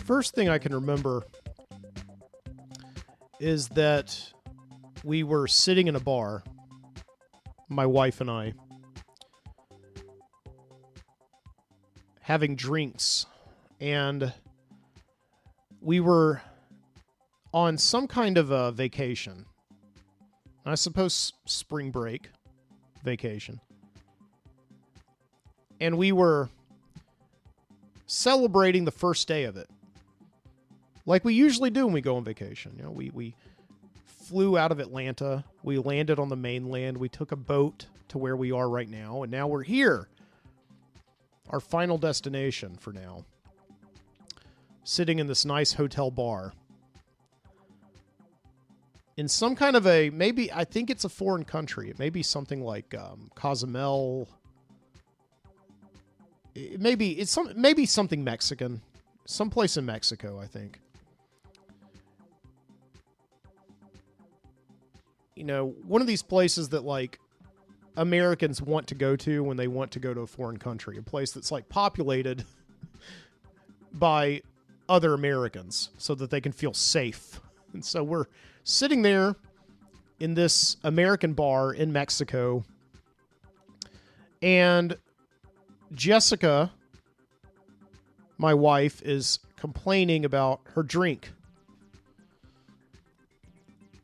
First thing I can remember is that we were sitting in a bar, my wife and I, having drinks, and we were on some kind of a vacation. I suppose spring break vacation. And we were celebrating the first day of it. Like we usually do when we go on vacation. You know, we flew out of Atlanta. We landed on the mainland. We took a boat to where we are right now. And now we're here. Our final destination for now. Sitting in this nice hotel bar. In some kind of a, maybe, I think it's a foreign country. It may be something like Cozumel. Maybe something Mexican. Someplace in Mexico, I think. You know, one of these places that, like, Americans want to go to when they want to go to a foreign country. A place that's, like, populated by other Americans so that they can feel safe. And so we're sitting there in this American bar in Mexico. And Jessica, my wife, is complaining about her drink.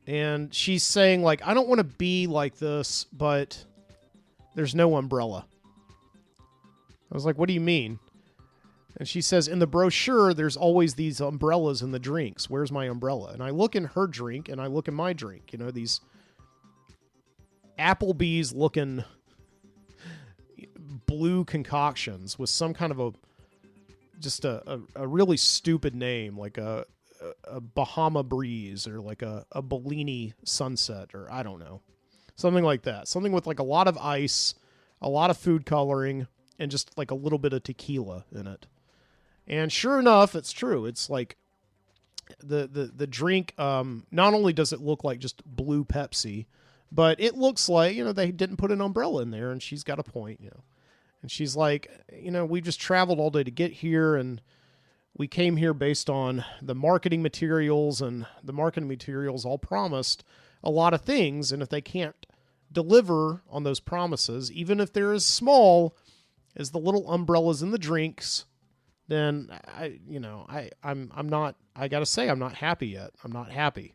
And she's saying, like, I don't want to be like this, but there's no umbrella. I was like, what do you mean? And she says, in the brochure, there's always these umbrellas in the drinks. Where's my umbrella? And I look in her drink, and I look in my drink. You know, these Applebee's looking blue concoctions with some kind of a really stupid name, like a Bahama Breeze or like a Bellini Sunset, or I don't know. Something like that. Something with like a lot of ice, a lot of food coloring, and just like a little bit of tequila in it. And sure enough, it's true. It's like the drink, not only does it look like just blue Pepsi, but it looks like, you know, they didn't put an umbrella in there, and she's got a point, you know. And she's like, you know, we just traveled all day to get here, and we came here based on the marketing materials, and the marketing materials all promised a lot of things. And if they can't deliver on those promises, even if they're as small as the little umbrellas in the drinks, then I'm not happy yet. I'm not happy.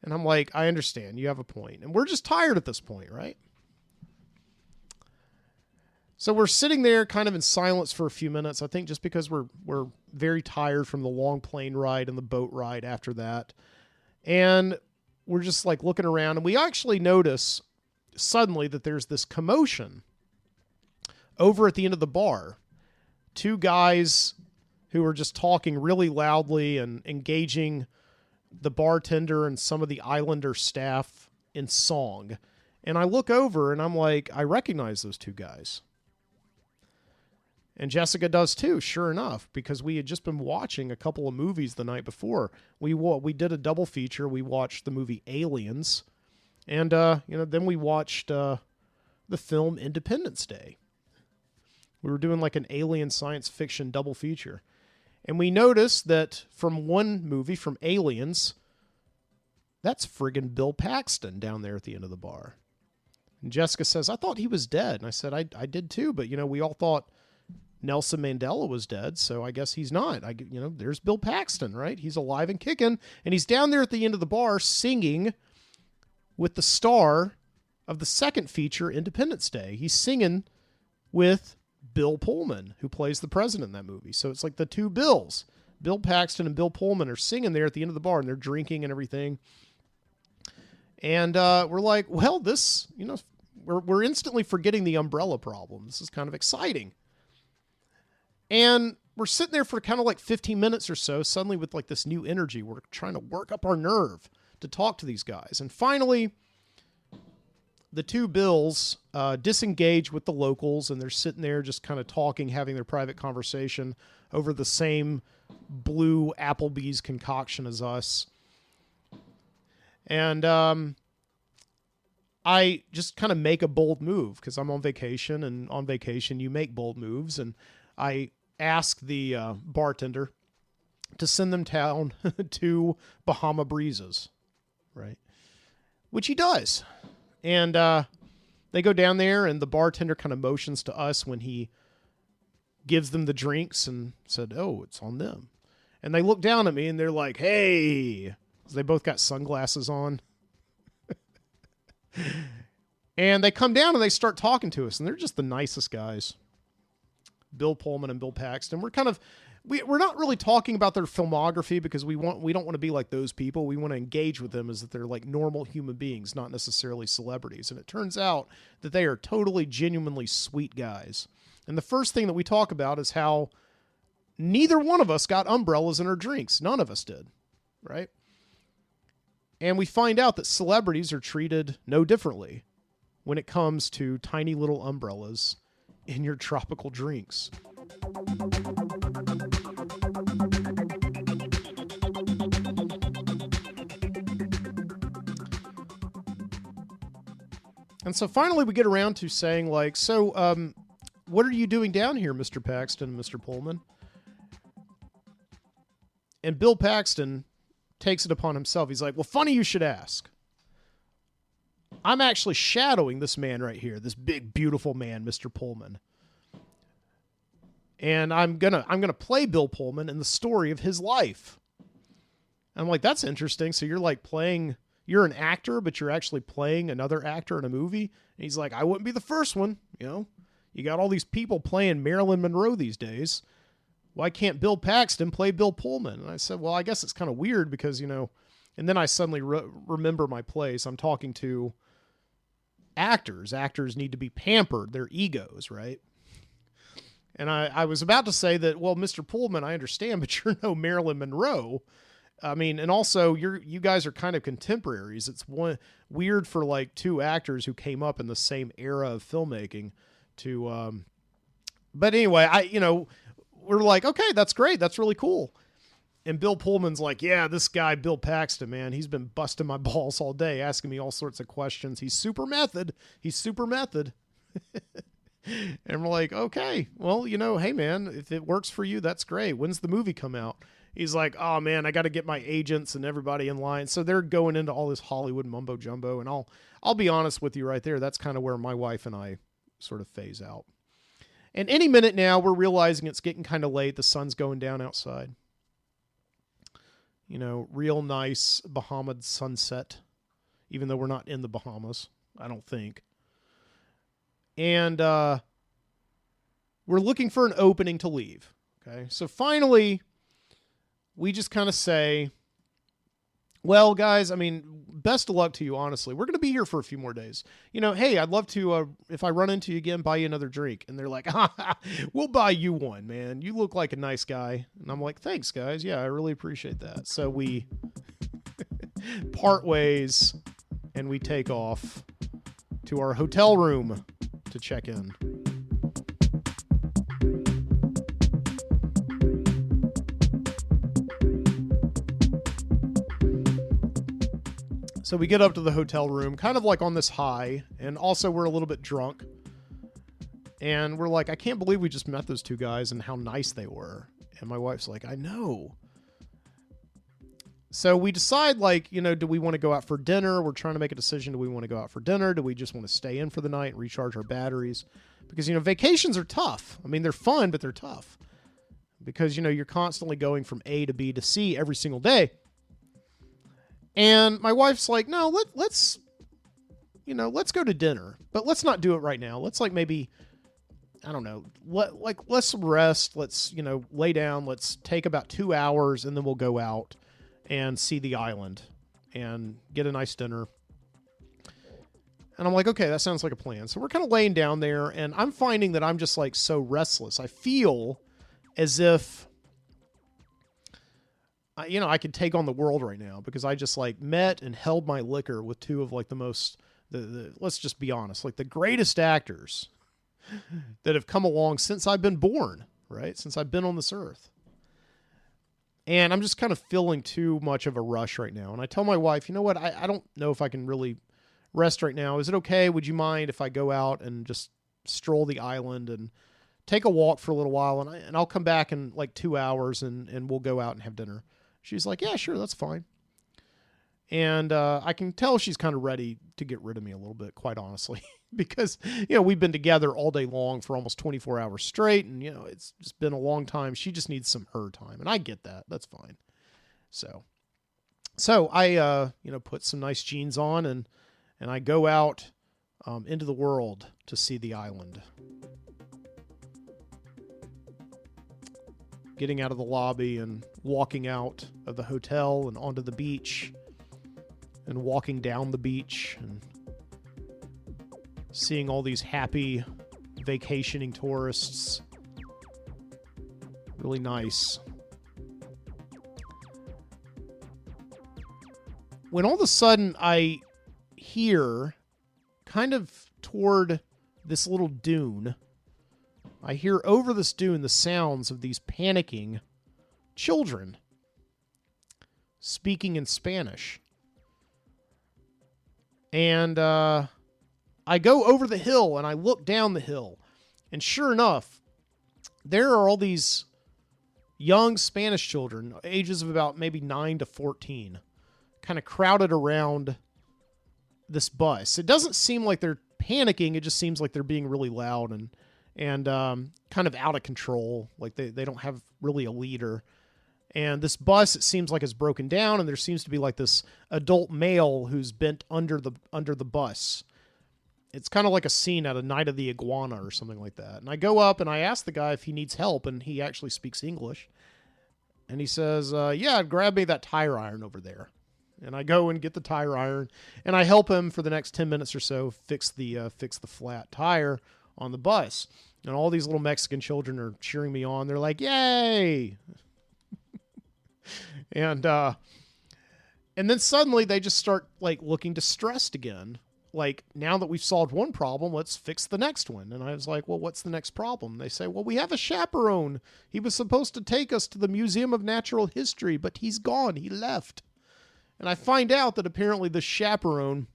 And I'm like, I understand. You have a point. And we're just tired at this point, right? So we're sitting there kind of in silence for a few minutes, I think just because we're very tired from the long plane ride and the boat ride after that. And we're just like looking around, and we actually notice suddenly that there's this commotion over at the end of the bar. Two guys who are just talking really loudly and engaging the bartender and some of the Islander staff in song. And I look over and I'm like, I recognize those two guys. And Jessica does too, sure enough, because we had just been watching a couple of movies the night before. We did a double feature. We watched the movie Aliens, and then we watched the film Independence Day. We were doing like an alien science fiction double feature, and we noticed that from one movie, from Aliens, that's friggin' Bill Paxton down there at the end of the bar. And Jessica says, "I thought he was dead," and I said, "I did too, but we all thought Nelson Mandela was dead, so I guess he's not. There's Bill Paxton, right? He's alive and kicking, and he's down there at the end of the bar singing with the star of the second feature, Independence Day. He's singing with Bill Pullman, who plays the president in that movie. So it's like the two Bills. Bill Paxton and Bill Pullman are singing there at the end of the bar, and they're drinking and everything. And we're like, well, this, we're instantly forgetting the umbrella problem. This is kind of exciting. And we're sitting there for kind of like 15 minutes or so, suddenly with like this new energy. We're trying to work up our nerve to talk to these guys. And finally, the two Bills disengage with the locals, and they're sitting there just kind of talking, having their private conversation over the same blue Applebee's concoction as us. And I just kind of make a bold move because I'm on vacation, and on vacation you make bold moves. And I ask the bartender to send them down to Bahama Breezes, right? Which he does. And they go down there, and the bartender kind of motions to us when he gives them the drinks and said, "Oh, it's on them." And they look down at me, and they're like, "Hey." They both got sunglasses on. And they come down, and they start talking to us, and they're just the nicest guys. Bill Pullman and Bill Paxton. We're not really talking about their filmography because we don't want to be like those people. We want to engage with them as if they're like normal human beings, not necessarily celebrities. And it turns out that they are totally, genuinely sweet guys. And the first thing that we talk about is how neither one of us got umbrellas in our drinks. None of us did, right? And we find out that celebrities are treated no differently when it comes to tiny little umbrellas in your tropical drinks. And so finally we get around to saying like, so what are you doing down here, Mr. Paxton and Mr. Pullman? And Bill Paxton takes it upon himself. He's like, well, funny you should ask. I'm actually shadowing this man right here, this big, beautiful man, Mr. Pullman. And I'm gonna play Bill Pullman in the story of his life. And I'm like, that's interesting. So you're an actor, but you're actually playing another actor in a movie. And he's like, I wouldn't be the first one. You know, you got all these people playing Marilyn Monroe these days. Why can't Bill Paxton play Bill Pullman? And I said, well, I guess it's kind of weird because, you know, and then I suddenly remember my place. I'm talking to actors. Actors need to be pampered. Their egos, right? And I was about to say that, well, Mr. Pullman, I understand, but you're no Marilyn Monroe. I mean, and also you guys are kind of contemporaries. It's weird for like two actors who came up in the same era of filmmaking to, but anyway, we're like, okay, that's great. That's really cool. And Bill Pullman's like, yeah, this guy, Bill Paxton, man, he's been busting my balls all day, asking me all sorts of questions. He's super method. And we're like, okay, well, you know, hey man, if it works for you, that's great. When's the movie come out? He's like, oh man, I got to get my agents and everybody in line. So they're going into all this Hollywood mumbo jumbo. And I'll be honest with you right there. That's kind of where my wife and I sort of phase out. And any minute now, we're realizing it's getting kind of late. The sun's going down outside. You know, real nice Bahama sunset, even though we're not in the Bahamas, I don't think. And we're looking for an opening to leave. Okay, so finally, we just kind of say, well, guys, I mean, best of luck to you, honestly. We're going to be here for a few more days. You know, hey, I'd love to, if I run into you again, buy you another drink. And they're like, we'll buy you one, man. You look like a nice guy. And I'm like, thanks, guys. Yeah, I really appreciate that. So we part ways, and we take off to our hotel room to check in. So we get up to the hotel room, kind of like on this high, and also we're a little bit drunk. And we're like, I can't believe we just met those two guys and how nice they were. And my wife's like, I know. So we decide, like, you know, do we want to go out for dinner? We're trying to make a decision. Do we want to go out for dinner? Do we just want to stay in for the night and recharge our batteries? Because, you know, vacations are tough. I mean, they're fun, but they're tough. Because, you know, you're constantly going from A to B to C every single day. And my wife's like, no, let's go to dinner, but let's not do it right now. Let's like maybe, I don't know, let's rest. Let's, you know, lay down. Let's take about 2 hours and then we'll go out and see the island and get a nice dinner. And I'm like, okay, that sounds like a plan. So we're kind of laying down there and I'm finding that I'm just like so restless. I feel as if, I could take on the world right now, because I just like met and held my liquor with two of like the most, let's just be honest, like the greatest actors that have come along since I've been born, right? Since I've been on this earth. And I'm just kind of feeling too much of a rush right now. And I tell my wife, you know what? I don't know if I can really rest right now. Is it okay? Would you mind if I go out and just stroll the island and take a walk for a little while, and I'll come back in like 2 hours and we'll go out and have dinner? She's like, yeah, sure, that's fine. And I can tell she's kind of ready to get rid of me a little bit, quite honestly, because, we've been together all day long for almost 24 hours straight. And, it's just been a long time. She just needs some her time. And I get that. That's fine. So I, put some nice jeans on and I go out into the world to see the island. Getting out of the lobby and walking out of the hotel and onto the beach and walking down the beach and seeing all these happy vacationing tourists. Really nice. When all of a sudden I hear, kind of toward this little dune, I hear over this dune the sounds of these panicking children speaking in Spanish. And I go over the hill and I look down the hill. And sure enough, there are all these young Spanish children, ages of about maybe 9 to 14, kind of crowded around this bus. It doesn't seem like they're panicking. It just seems like they're being really loud and kind of out of control. Like they don't have really a leader. And this bus, it seems like, is broken down, and there seems to be like this adult male who's bent under the bus. It's kind of like a scene out of Night of the Iguana or something like that. And I go up and I ask the guy if he needs help, and he actually speaks English. And he says, yeah, grab me that tire iron over there. And I go and get the tire iron, and I help him for the next 10 minutes or so fix the flat tire on the bus. And all these little Mexican children are cheering me on. They're like, yay! And then suddenly they just start like looking distressed again. Like, now that we've solved one problem, let's fix the next one. And I was like, well, what's the next problem? They say, well, we have a chaperone. He was supposed to take us to the Museum of Natural History, but he's gone. He left. And I find out that apparently the chaperone,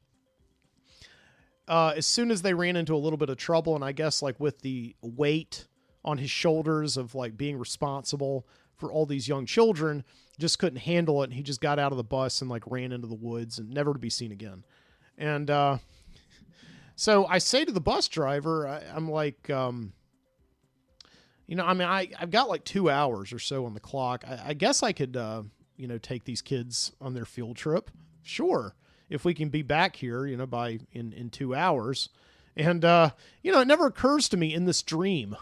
as soon as they ran into a little bit of trouble, and I guess like with the weight on his shoulders of like being responsible for all these young children, just couldn't handle it. And he just got out of the bus and like ran into the woods and never to be seen again. And so I say to the bus driver, I'm like, I've got like 2 hours or so on the clock. I guess I could, take these kids on their field trip. Sure. If we can be back here, in 2 hours. And, it never occurs to me in this dream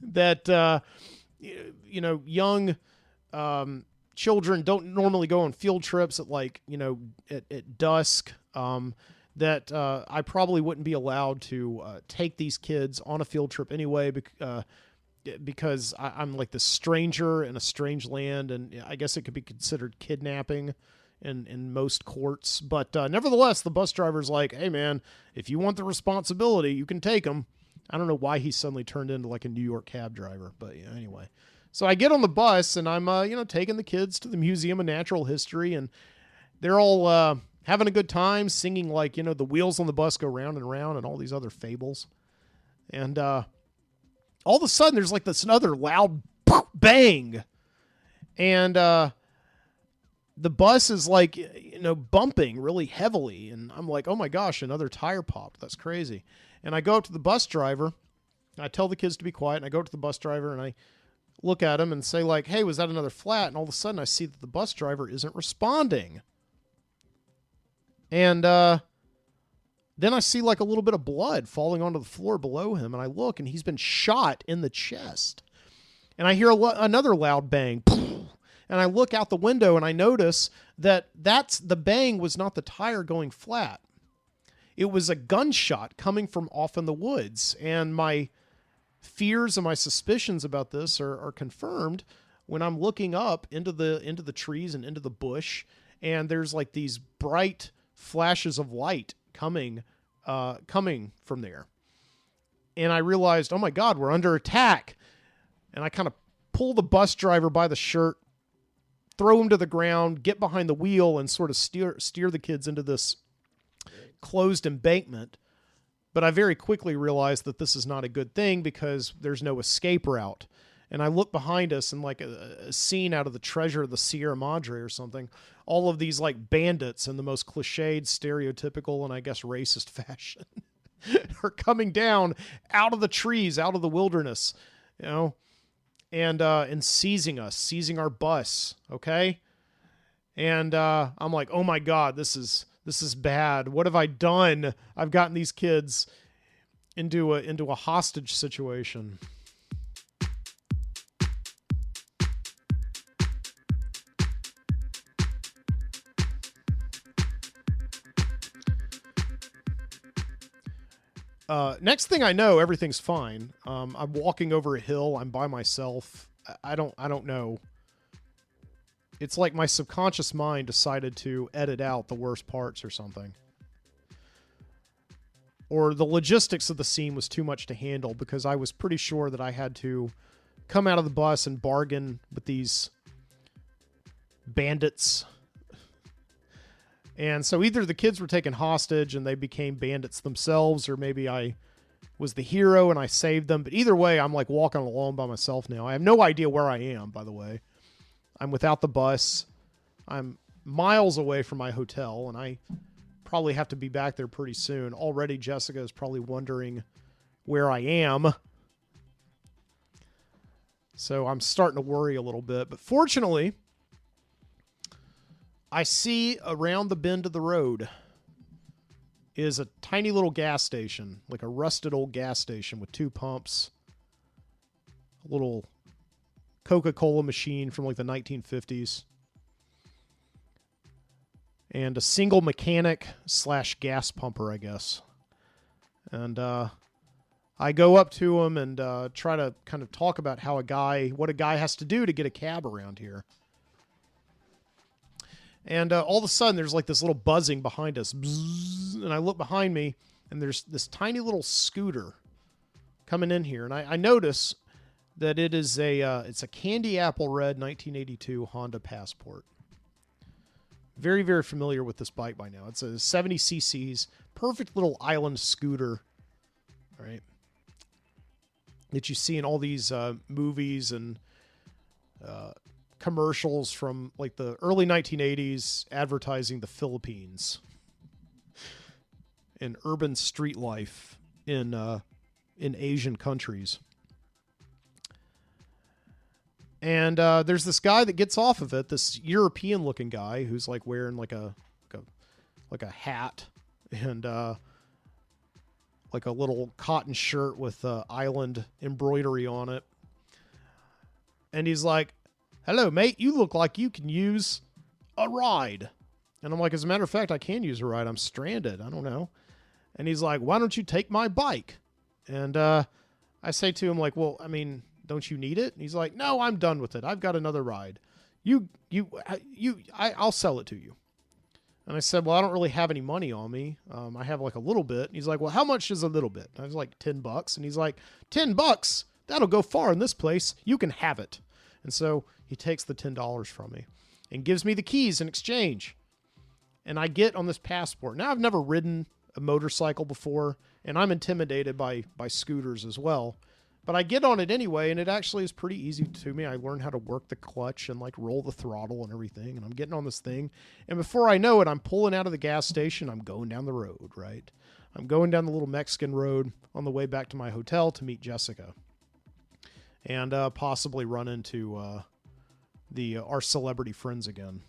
that, young children don't normally go on field trips at like, at dusk, that I probably wouldn't be allowed to take these kids on a field trip anyway, because I'm like the stranger in a strange land, and I guess it could be considered kidnapping in most courts. But nevertheless, the bus driver's like, hey, man, if you want the responsibility, you can take them. I don't know why he suddenly turned into like a New York cab driver, but anyway. So I get on the bus and I'm, taking the kids to the Museum of Natural History, and they're all having a good time singing like, the wheels on the bus go round and round and all these other fables. And all of a sudden there's like this another loud bang. And the bus is like, bumping really heavily. And I'm like, oh my gosh, another tire popped. That's crazy. And I go up to the bus driver. I tell the kids to be quiet, and I go up to the bus driver and I look at him and say like, hey, was that another flat? And all of a sudden I see that the bus driver isn't responding. And then I see like a little bit of blood falling onto the floor below him. And I look, and he's been shot in the chest. And I hear another loud bang. And I look out the window and I notice that the bang was not the tire going flat. It was a gunshot coming from off in the woods. And my fears and my suspicions about this are confirmed when I'm looking up into the trees and into the bush, and there's like these bright flashes of light coming from there. And I realized, oh my God, we're under attack. And I kind of pull the bus driver by the shirt, throw him to the ground, get behind the wheel, and sort of steer the kids into this closed embankment. But I very quickly realized that this is not a good thing because there's no escape route. And I look behind us, and like a scene out of the Treasure of the Sierra Madre or something, all of these like bandits in the most cliched, stereotypical, and I guess racist fashion are coming down out of the trees, out of the wilderness, and seizing us, seizing our bus. Okay. And, I'm like, oh my God, this is bad. What have I done? I've gotten these kids into a hostage situation. Next thing I know, everything's fine. I'm walking over a hill. I'm by myself. I don't know. It's like my subconscious mind decided to edit out the worst parts or something. Or the logistics of the scene was too much to handle because I was pretty sure that I had to come out of the bus and bargain with these bandits. And so either the kids were taken hostage and they became bandits themselves, or maybe I was the hero and I saved them. But either way, I'm like walking alone by myself now. I have no idea where I am, by the way. I'm without the bus. I'm miles away from my hotel, and I probably have to be back there pretty soon. Already, Jessica is probably wondering where I am. So I'm starting to worry a little bit. But fortunately, I see around the bend of the road is a tiny little gas station, like a rusted old gas station with 2 pumps, a little Coca-Cola machine from like the 1950s, and a single mechanic / gas pumper, I guess. And I go up to him and try to kind of talk about what a guy has to do to get a cab around here. And all of a sudden, there's like this little buzzing behind us. Bzzz, and I look behind me, and there's this tiny little scooter coming in here. And I notice that it's a candy apple red 1982 Honda Passport. Very, very familiar with this bike by now. It's a 70 cc's, perfect little island scooter, right? That you see in all these movies and commercials from like the early 1980s advertising the Philippines and urban street life in Asian countries. And there's this guy that gets off of it, this European-looking guy who's like wearing like a hat and like a little cotton shirt with island embroidery on it. And he's like, "Hello, mate. You look like you can use a ride." And I'm like, "As a matter of fact, I can use a ride. I'm stranded. I don't know." And he's like, "Why don't you take my bike?" And I say to him like, "Well, I mean, don't you need it?" And he's like, "No, I'm done with it. I've got another ride. I'll sell it to you." And I said, "Well, I don't really have any money on me. I have like a little bit." And he's like, "Well, how much is a little bit?" And I was like, $10. And he's like, $10? That'll go far in this place. You can have it." And so he takes the $10 from me and gives me the keys in exchange. And I get on this passport. Now, I've never ridden a motorcycle before, and I'm intimidated by scooters as well. But I get on it anyway, and it actually is pretty easy to me. I learned how to work the clutch and like roll the throttle and everything, and I'm getting on this thing. And before I know it, I'm pulling out of the gas station. I'm going down the road, right? I'm going down the little Mexican road on the way back to my hotel to meet Jessica. And possibly run into our celebrity friends again.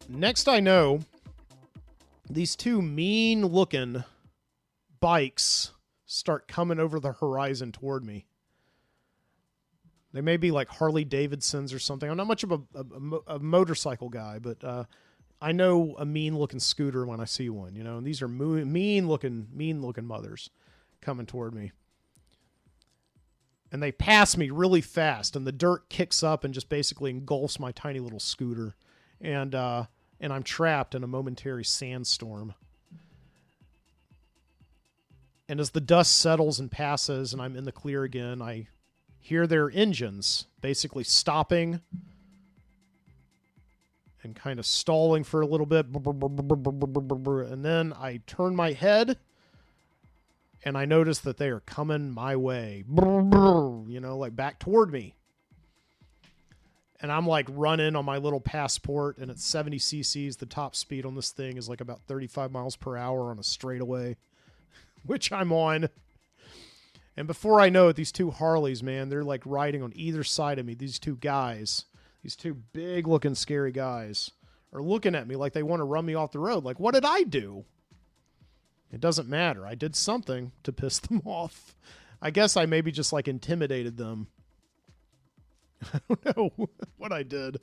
Next I know, these 2 mean-looking bikes start coming over the horizon toward me. They may be like Harley Davidsons or something. I'm not much of a motorcycle guy, but I know a mean-looking scooter when I see one, and these are mean-looking mothers coming toward me. And they pass me really fast, and the dirt kicks up and just basically engulfs my tiny little scooter. And I'm trapped in a momentary sandstorm. And as the dust settles and passes and I'm in the clear again, I hear their engines basically stopping and kind of stalling for a little bit. And then I turn my head and I notice that they are coming my way, like back toward me. And I'm like running on my little Passport, and it's 70 cc's. The top speed on this thing is like about 35 miles per hour on a straightaway, which I'm on. And before I know it, these two Harleys, man, they're like riding on either side of me. These two guys, these two big looking scary guys are looking at me like they want to run me off the road. Like, what did I do? It doesn't matter. I did something to piss them off. I guess I maybe just like intimidated them. I don't know what I did,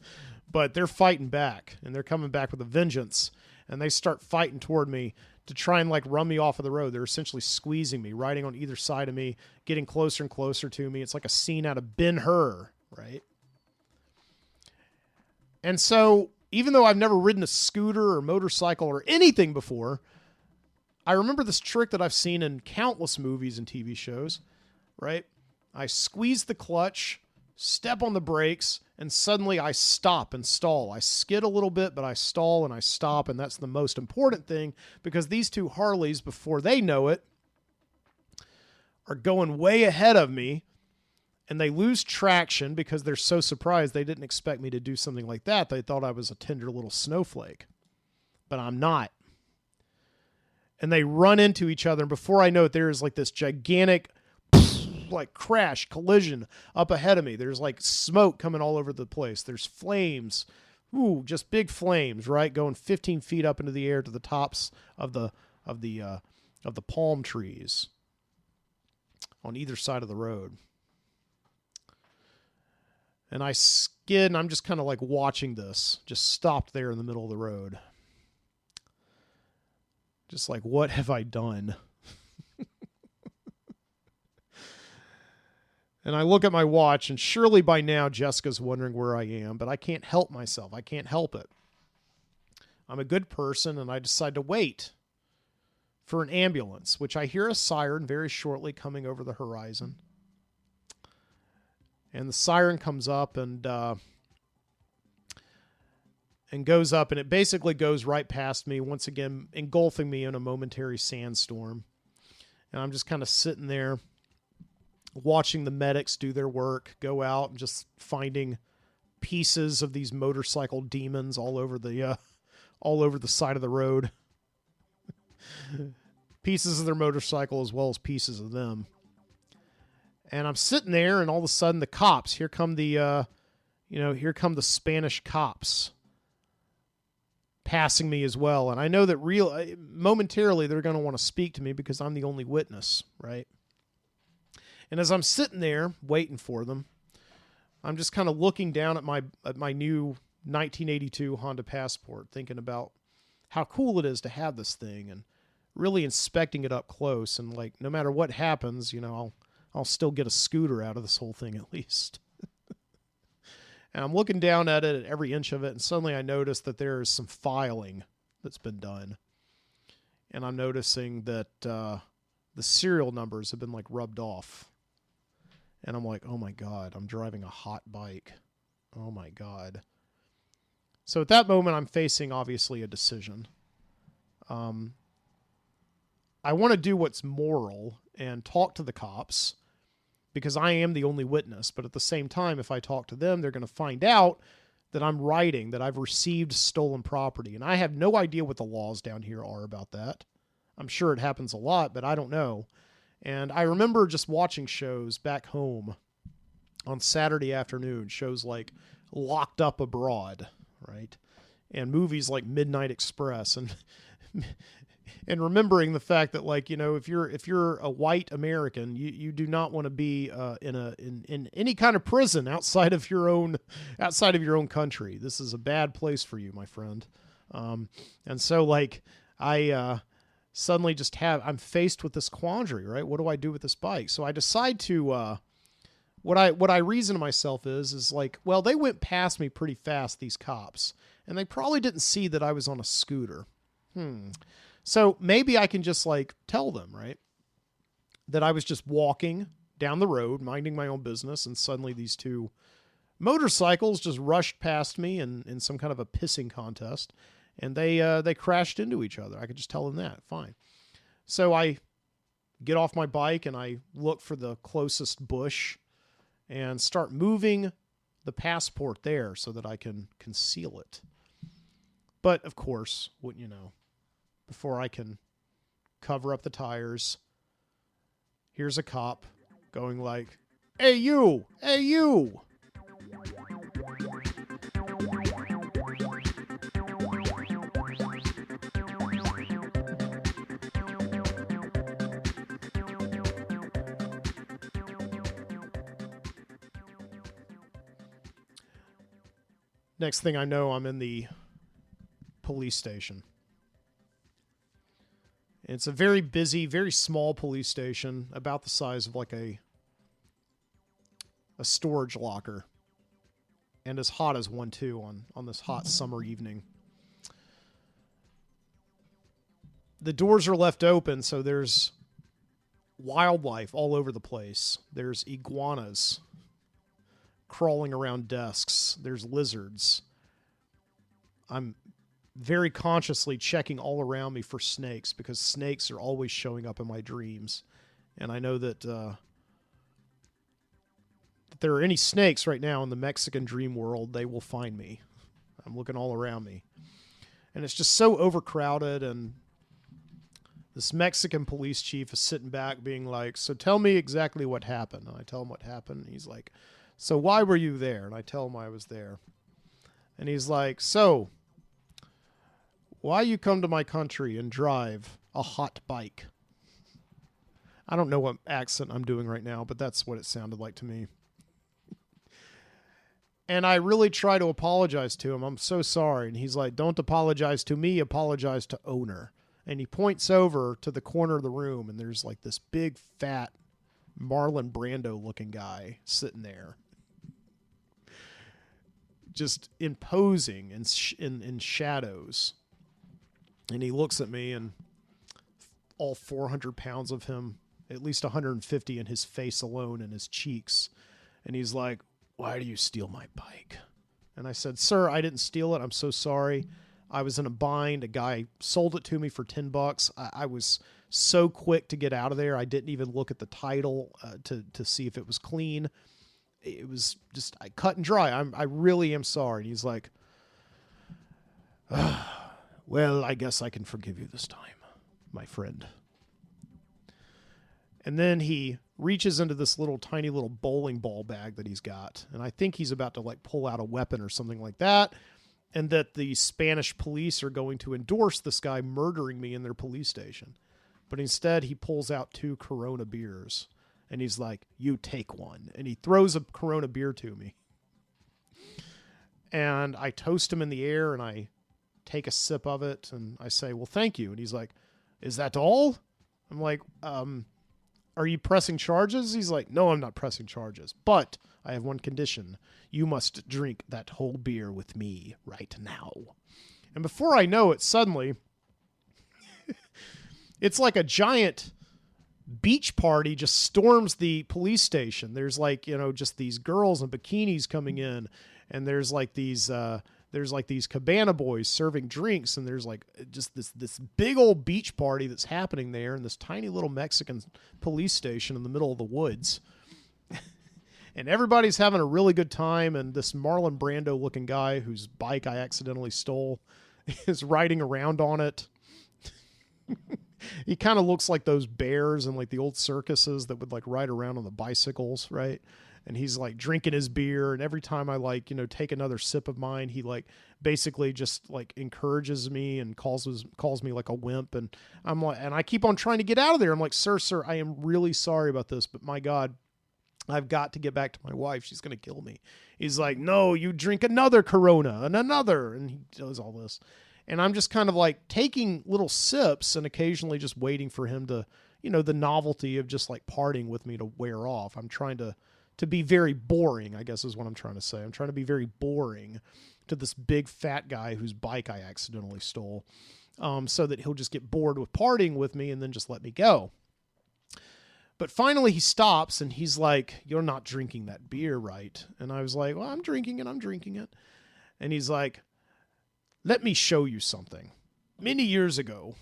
but they're fighting back, and they're coming back with a vengeance, and they start fighting toward me to try and like run me off of the road. They're essentially squeezing me, riding on either side of me, getting closer and closer to me. It's like a scene out of Ben-Hur, right? And so even though I've never ridden a scooter or motorcycle or anything before, I remember this trick that I've seen in countless movies and TV shows, right? I squeeze the clutch, step on the brakes, and suddenly I stop and stall. I skid a little bit, but I stall and I stop, and that's the most important thing, because these two Harleys, before they know it, are going way ahead of me, and they lose traction because they're so surprised. They didn't expect me to do something like that. They thought I was a tender little snowflake, but I'm not. And they run into each other, and before I know it, there is like this gigantic like crash collision up ahead of me. There's like smoke coming all over the place. There's flames. Ooh, just big flames, right? Going 15 feet up into the air to the tops of the palm trees on either side of the road. And I skid, and I'm just kind of like watching this, just stopped there in the middle of the road. Just like, what have I done? And I look at my watch, and surely by now Jessica's wondering where I am, but I can't help myself. I can't help it. I'm a good person, and I decide to wait for an ambulance, which I hear a siren very shortly coming over the horizon. And the siren comes up and goes up, and it basically goes right past me, once again engulfing me in a momentary sandstorm. And I'm just kind of sitting there, watching the medics do their work, go out and just finding pieces of these motorcycle demons all over the side of the road. Pieces of their motorcycle as well as pieces of them. And I'm sitting there, and all of a sudden the cops, here come the Spanish cops passing me as well. And I know that momentarily they're going to want to speak to me because I'm the only witness, right? And as I'm sitting there waiting for them, I'm just kind of looking down at my new 1982 Honda Passport, thinking about how cool it is to have this thing, and really inspecting it up close. And like, no matter what happens, I'll still get a scooter out of this whole thing at least. And I'm looking down at it, at every inch of it, and suddenly I notice that there is some filing that's been done. And I'm noticing that the serial numbers have been like rubbed off. And I'm like, oh my God, I'm driving a hot bike. Oh my God. So at that moment, I'm facing obviously a decision. I want to do what's moral and talk to the cops because I am the only witness. But at the same time, if I talk to them, they're going to find out that I'm writing, that I've received stolen property. And I have no idea what the laws down here are about that. I'm sure it happens a lot, but I don't know. And I remember just watching shows back home on Saturday afternoon, shows like Locked Up Abroad, right? And movies like Midnight Express. And and remembering the fact that, like, if you're a white American, you do not want to be in any kind of prison outside of your own country. This is a bad place for you, my friend. And so, like, I suddenly I'm faced with this quandary, right? What do I do with this bike? So I decide to what I reason to myself is like, well, they went past me pretty fast, these cops, and they probably didn't see that I was on a scooter. So maybe I can just, like, tell them, right, that I was just walking down the road, minding my own business, and suddenly these two motorcycles just rushed past me in some kind of a pissing contest, and they crashed into each other. I could just tell them that. Fine. So I get off my bike and I look for the closest bush and start moving the passport there so that I can conceal it. But of course, wouldn't you know, before I can cover up the tires, here's a cop going like, "Hey you! Hey you!" Next thing I know, I'm in the police station. It's a very busy, very small police station, about the size of like a storage locker, and as hot as one too on this hot summer evening. The doors are left open, so there's wildlife all over the place. There's iguanas crawling around desks. There's lizards. I'm very consciously checking all around me for snakes, because snakes are always showing up in my dreams. And I know that if there are any snakes right now in the Mexican dream world, they will find me. I'm looking all around me. And it's just so overcrowded, and this Mexican police chief is sitting back being like, "So tell me exactly what happened." And I tell him what happened. And he's like, "So why were you there?" And I tell him I was there. And he's like, "So why you come to my country and drive a hot bike?" I don't know what accent I'm doing right now, but that's what it sounded like to me. And I really try to apologize to him. "I'm so sorry." And he's like, "Don't apologize to me, apologize to owner." And he points over to the corner of the room, and there's like this big, fat, Marlon Brando looking guy sitting there, just imposing in shadows. And he looks at me, and all 400 pounds of him, at least 150 in his face alone and his cheeks. And he's like, "Why do you steal my bike?" And I said, "Sir, I didn't steal it. I'm so sorry. I was in a bind. A guy sold it to me for $10. I was so quick to get out of there. I didn't even look at the title to see if it was clean. It was just I cut and dry. I really am sorry." And he's like, "Well, I guess I can forgive you this time, my friend." And then he reaches into this tiny little bowling ball bag that he's got. And I think he's about to, like, pull out a weapon or something like that. And that the Spanish police are going to endorse this guy murdering me in their police station. But instead, he pulls out 2 Corona beers. And he's like, "You take one." And he throws a Corona beer to me. And I toast him in the air, and I take a sip of it, and I say, "Well, thank you." And he's like, "Is that all?" I'm like, "Are you pressing charges?" He's like, "No, I'm not pressing charges, but I have one condition. You must drink that whole beer with me right now." And before I know it, suddenly, it's like a giant beach party just storms the police station. There's like, just these girls in bikinis coming in, and there's like these cabana boys serving drinks, and there's like just this big old beach party that's happening there in this tiny little Mexican police station in the middle of the woods. And everybody's having a really good time, and this Marlon Brando looking guy whose bike I accidentally stole is riding around on it. He kind of looks like those bears in like the old circuses that would like ride around on the bicycles, right? and he's like drinking his beer. And every time I like, take another sip of mine, he like basically just like encourages me and calls me like a wimp. And I'm like, and I keep on trying to get out of there. I'm like, sir, I am really sorry about this, but my God, I've got to get back to my wife. She's going to kill me. He's like, no, you drink another Corona and another. And he does all this. And I'm just kind of like taking little sips and occasionally just waiting for him to, the novelty of just like partying with me to wear off. I'm trying to be very boring, I guess is what I'm trying to say. I'm trying to be very boring to this big fat guy whose bike I accidentally stole, so that he'll just get bored with partying with me and then just let me go. But finally he stops and he's like, you're not drinking that beer, right? And I was like, well, I'm drinking it. And he's like, let me show you something. Many years ago,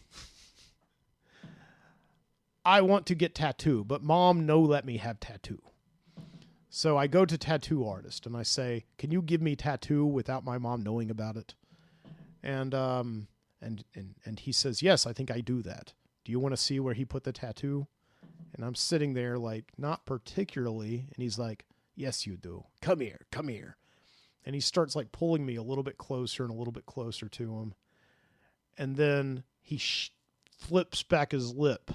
I want to get tattoo, but mom no let me have tattoo. So I go to tattoo artist and I say, can you give me tattoo without my mom knowing about it? And he says, yes, I think I do that. Do you want to see where he put the tattoo? And I'm sitting there like, not particularly. And he's like, yes, you do. Come here. And he starts like pulling me a little bit closer and a little bit closer to him. And then he flips back his lip.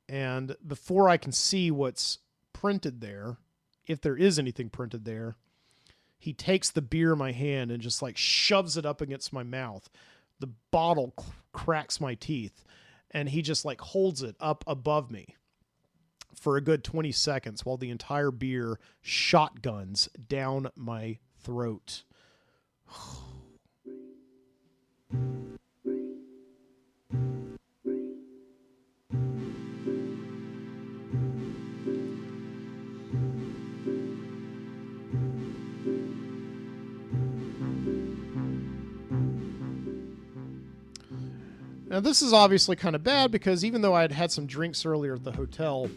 And before I can see what's printed there, if there is anything printed there, he takes the beer in my hand and just like shoves it up against my mouth. The bottle cracks my teeth. And he just like holds it up above me for a good 20 seconds while the entire beer shotguns down my throat. Now, this is obviously kind of bad because even though I had had some drinks earlier at the hotel,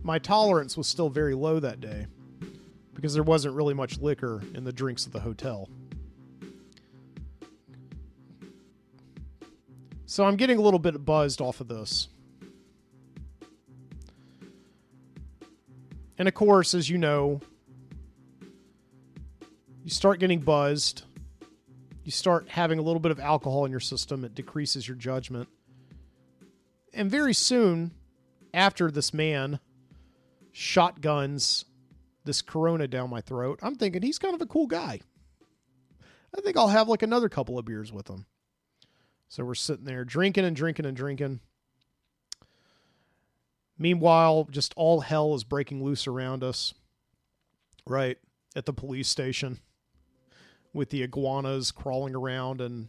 my tolerance was still very low that day because there wasn't really much liquor in the drinks at the hotel. So I'm getting a little bit buzzed off of this. And of course, as you know, you start getting buzzed. You start having a little bit of alcohol in your system. It decreases your judgment. And very soon after this man shotguns this Corona down my throat, I'm thinking he's kind of a cool guy. I think I'll have like another couple of beers with him. So we're sitting there drinking and drinking and drinking. Meanwhile, just all hell is breaking loose around us. Right at the police station. With the iguanas crawling around and,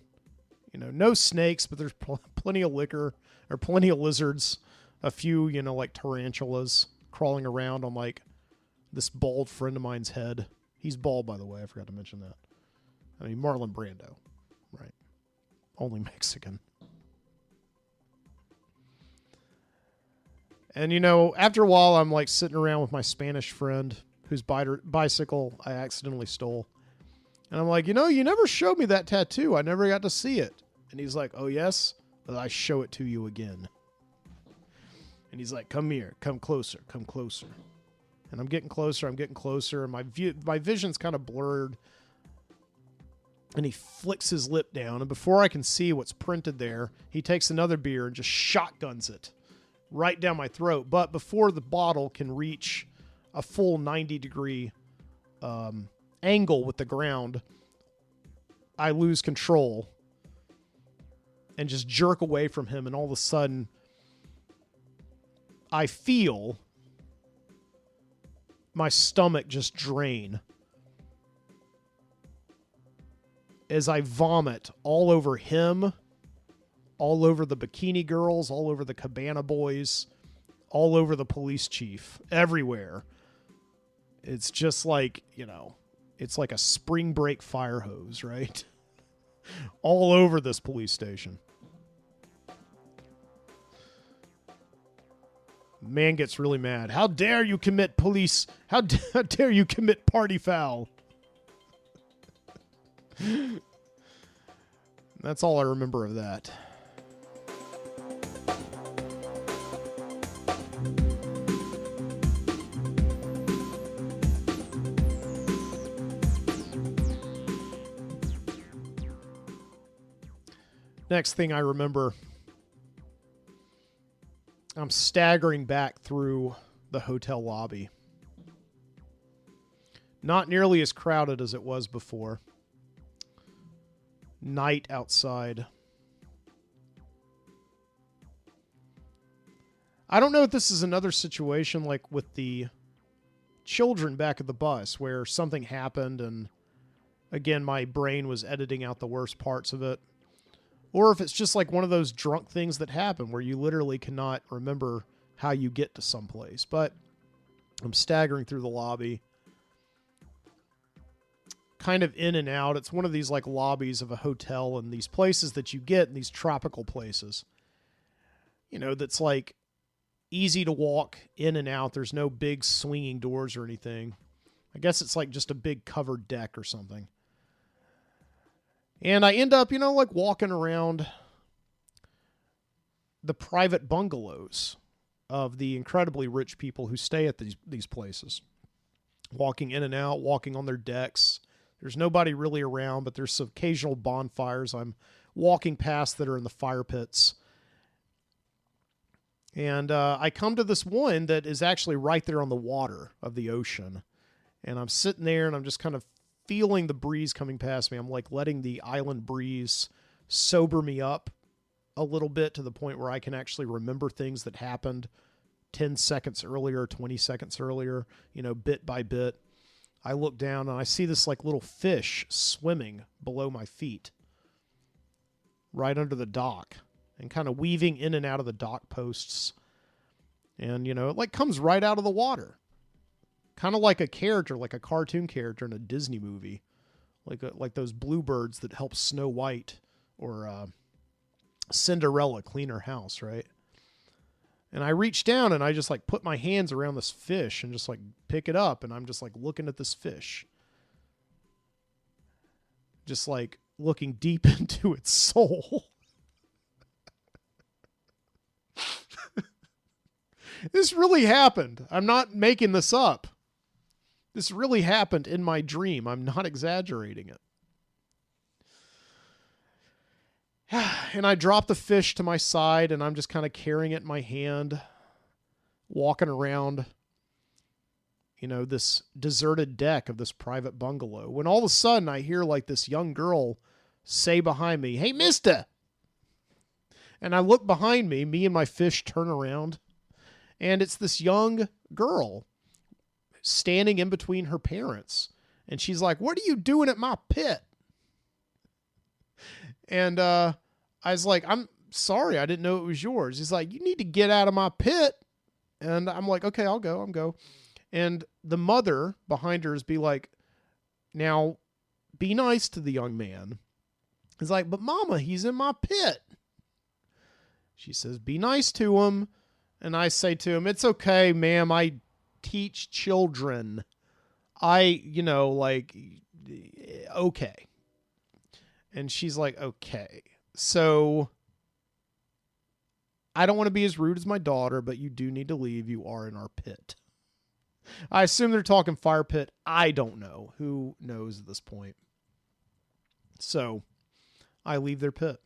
no snakes, but there's plenty of liquor or plenty of lizards. A few, like tarantulas crawling around on like this bald friend of mine's head. He's bald, by the way. I forgot to mention that. I mean, Marlon Brando, right? Only Mexican. And, after a while, I'm like sitting around with my Spanish friend whose bicycle I accidentally stole. And I'm like, you never showed me that tattoo. I never got to see it. And he's like, oh, yes? Well, I show it to you again. And he's like, come here. Come closer. Come closer. And I'm getting closer. And my vision's kind of blurred. And he flicks his lip down. And before I can see what's printed there, he takes another beer and just shotguns it right down my throat. But before the bottle can reach a full 90-degree angle with the ground, I lose control and just jerk away from him, and all of a sudden I feel my stomach just drain as I vomit all over him, all over the bikini girls, all over the cabana boys, all over the police chief, everywhere. It's just like, it's like a spring break fire hose, right? All over this police station. Man gets really mad. How dare you commit police? How dare you commit party foul? That's all I remember of that. Next thing I remember, I'm staggering back through the hotel lobby. Not nearly as crowded as it was before. Night outside. I don't know if this is another situation like with the children back at the bus where something happened and, again, my brain was editing out the worst parts of it. Or if it's just like one of those drunk things that happen where you literally cannot remember how you get to someplace. But I'm staggering through the lobby. Kind of in and out. It's one of these like lobbies of a hotel and these places that you get in these tropical places. You know, that's like easy to walk in and out. There's no big swinging doors or anything. I guess it's like just a big covered deck or something. And I end up, you know, like walking around the private bungalows of the incredibly rich people who stay at these places. Walking in and out, walking on their decks. There's nobody really around, but there's some occasional bonfires I'm walking past that are in the fire pits. And I come to this one that is actually right there on the water of the ocean. And I'm sitting there and I'm just kind of feeling the breeze coming past me. I'm like letting the island breeze sober me up a little bit to the point where I can actually remember things that happened 10 seconds earlier, 20 seconds earlier, you know, bit by bit. I look down and I see this like little fish swimming below my feet right under the dock and kind of weaving in and out of the dock posts. And, you know, it like comes right out of the water. Kind of like a character, like a cartoon character in a Disney movie. Like those bluebirds that help Snow White or Cinderella clean her house, right? And I reach down and I just like put my hands around this fish and just like pick it up. And I'm just like looking at this fish. Just like looking deep into its soul. This really happened. I'm not making this up. This really happened in my dream. I'm not exaggerating it. And I drop the fish to my side and I'm just kind of carrying it in my hand, walking around, you know, this deserted deck of this private bungalow. When all of a sudden I hear like this young girl say behind me, "Hey, mister." And I look behind me, me and my fish turn around, and it's this young girl standing in between her parents. And she's like, "What are you doing at my pit?" And I was like, "I'm sorry, I didn't know it was yours." He's like, "You need to get out of my pit." And I'm like, "Okay, I'll go. And the mother behind her is be like, "Now, be nice to the young man." He's like, "But mama, he's in my pit." She says, "Be nice to him." And I say to him, "It's okay, ma'am. I teach children. Okay." And she's like, "Okay. So I don't want to be as rude as my daughter, but you do need to leave. You are in our pit." I assume they're talking fire pit. I don't know. Who knows at this point? So I leave their pit.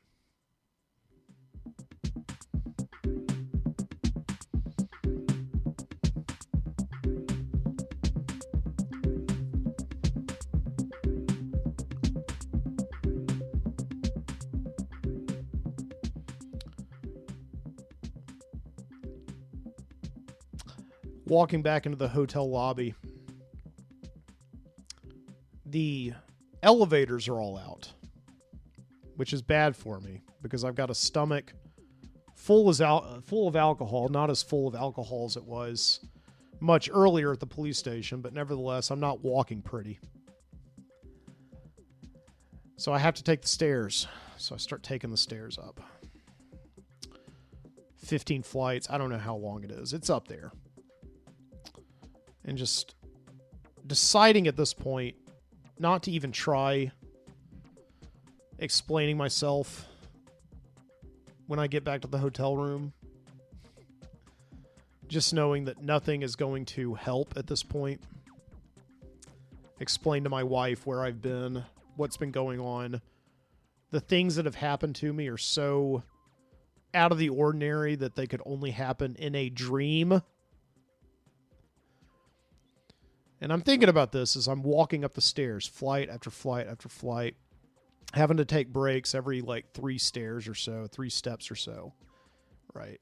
Walking back into the hotel lobby, the elevators are all out, which is bad for me because I've got a stomach full of alcohol, not as full of alcohol as it was much earlier at the police station, but nevertheless, I'm not walking pretty. So I have to take the stairs. So I start taking the stairs up. 15 flights. I don't know how long it is. It's up there. And just deciding at this point not to even try explaining myself when I get back to the hotel room. Just knowing that nothing is going to help at this point. Explain to my wife where I've been, what's been going on, the things that have happened to me are so out of the ordinary that they could only happen in a dream. And I'm thinking about this as I'm walking up the stairs, flight after flight after flight, having to take breaks every like 3 steps or so, right?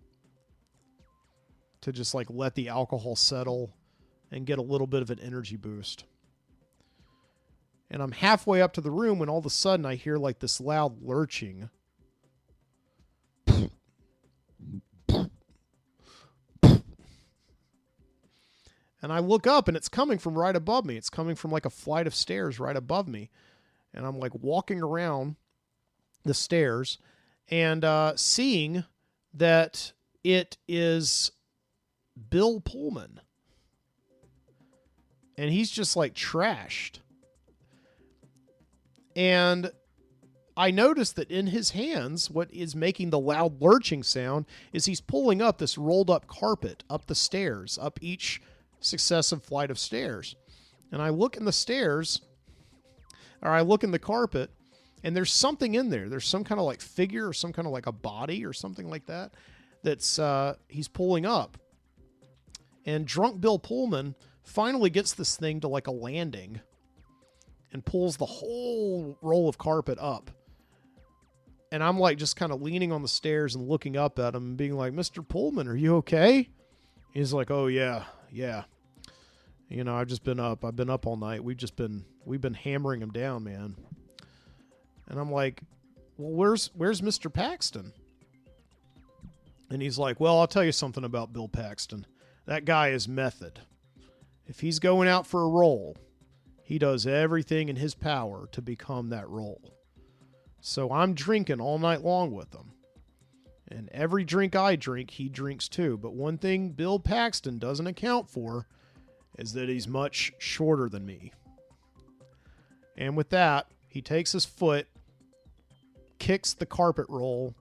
To just like let the alcohol settle and get a little bit of an energy boost. And I'm halfway up to the room when all of a sudden I hear like this loud lurching. And I look up and it's coming from right above me. It's coming from like a flight of stairs right above me. And I'm like walking around the stairs and seeing that it is Bill Pullman. And he's just like trashed. And I noticed that in his hands, what is making the loud lurching sound is he's pulling up this rolled up carpet up the stairs, up each successive flight of stairs. And I look in the stairs, or I look in the carpet, and there's something in there. There's some kind of like figure or some kind of like a body or something like that that's he's pulling up. And drunk Bill Pullman finally gets this thing to like a landing and pulls the whole roll of carpet up. And I'm like just kind of leaning on the stairs and looking up at him and being like, "Mr. Pullman, are you okay?" He's like, "Oh yeah. You know, I've been up all night. We've been hammering him down, man." And I'm like, "Well, where's Mr. Paxton?" And he's like, "Well, I'll tell you something about Bill Paxton. That guy is method. If he's going out for a role, he does everything in his power to become that role. So I'm drinking all night long with him. And every drink I drink, he drinks too. But one thing Bill Paxton doesn't account for is that he's much shorter than me." And with that, he takes his foot, kicks the carpet roll,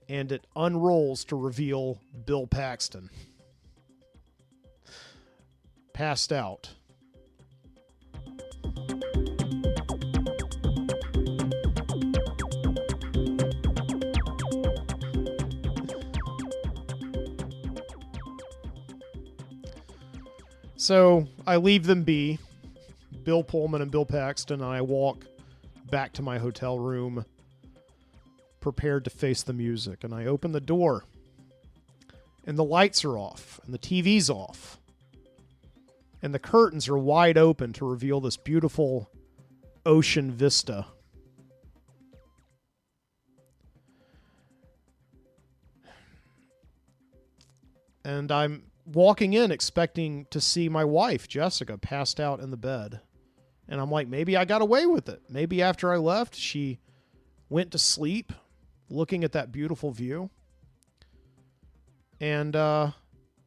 and it unrolls to reveal Bill Paxton. Passed out. So I leave them be, Bill Pullman and Bill Paxton, and I walk back to my hotel room, prepared to face the music. And I open the door, and the lights are off, and the TV's off, and the curtains are wide open to reveal this beautiful ocean vista. And I'm walking in expecting to see my wife, Jessica, passed out in the bed. And I'm like, maybe I got away with it. Maybe after I left, she went to sleep looking at that beautiful view. And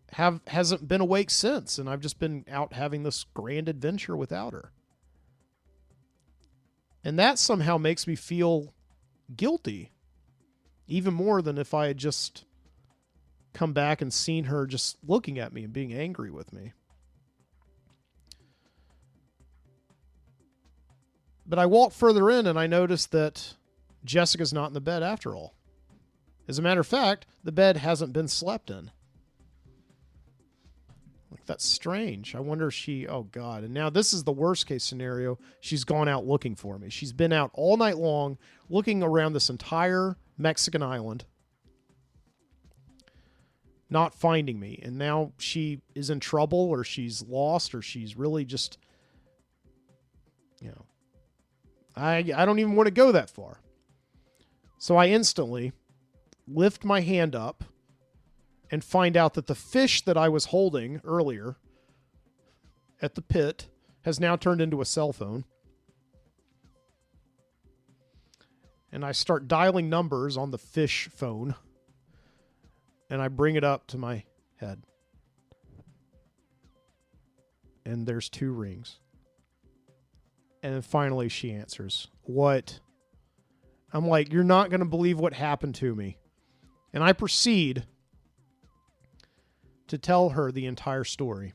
hasn't been awake since. And I've just been out having this grand adventure without her. And that somehow makes me feel guilty. Even more than if I had just come back and seen her just looking at me and being angry with me. But I walk further in and I notice that Jessica's not in the bed after all. As a matter of fact, the bed hasn't been slept in. Like, that's strange. I wonder if oh God. And now this is the worst case scenario. She's gone out looking for me. She's been out all night long looking around this entire Mexican island, not finding me. And now she is in trouble, or she's lost, or she's really just, I don't even want to go that far. So I instantly lift my hand up and find out that the fish that I was holding earlier at the pit has now turned into a cell phone. And I start dialing numbers on the fish phone. And I bring it up to my head. And there's 2 rings. And then finally she answers. "What?" I'm like, "You're not going to believe what happened to me." And I proceed to tell her the entire story.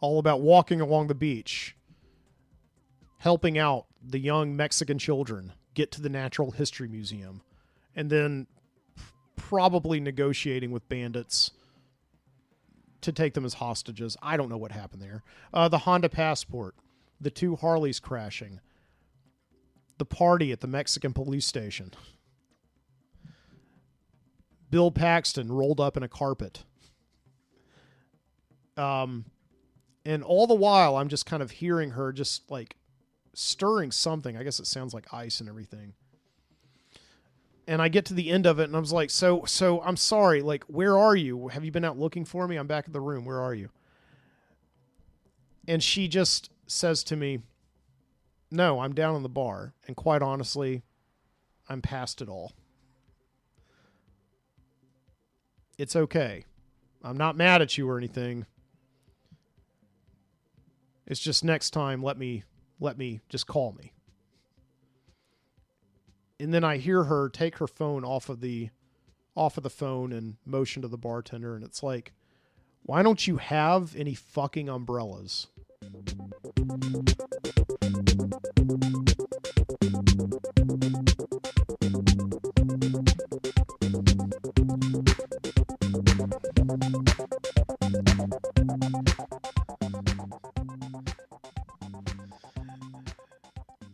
All about walking along the beach, helping out the young Mexican children get to the Natural History Museum, and then probably negotiating with bandits to take them as hostages. I don't know what happened there. The Honda Passport, the 2 Harleys crashing, the party at the Mexican police station, Bill Paxton rolled up in a carpet. And all the while, I'm just kind of hearing her just like stirring something. I guess it sounds like ice and everything. And I get to the end of it, and I was like, so I'm sorry. Like, where are you? Have you been out looking for me? I'm back at the room. Where are you? And she just says to me, no, I'm down in the bar. And quite honestly, I'm past it all. It's okay. I'm not mad at you or anything. It's just next time, let me just call me. And then I hear her take her phone off of the phone and motion to the bartender, and it's like, why don't you have any fucking umbrellas?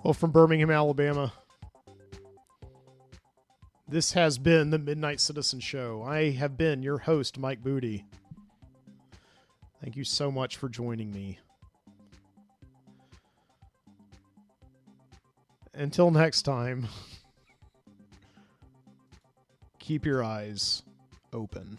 Well, from Birmingham, Alabama, this has been the Midnight Citizen Show. I have been your host, Mike Booty. Thank you so much for joining me. Until next time, keep your eyes open.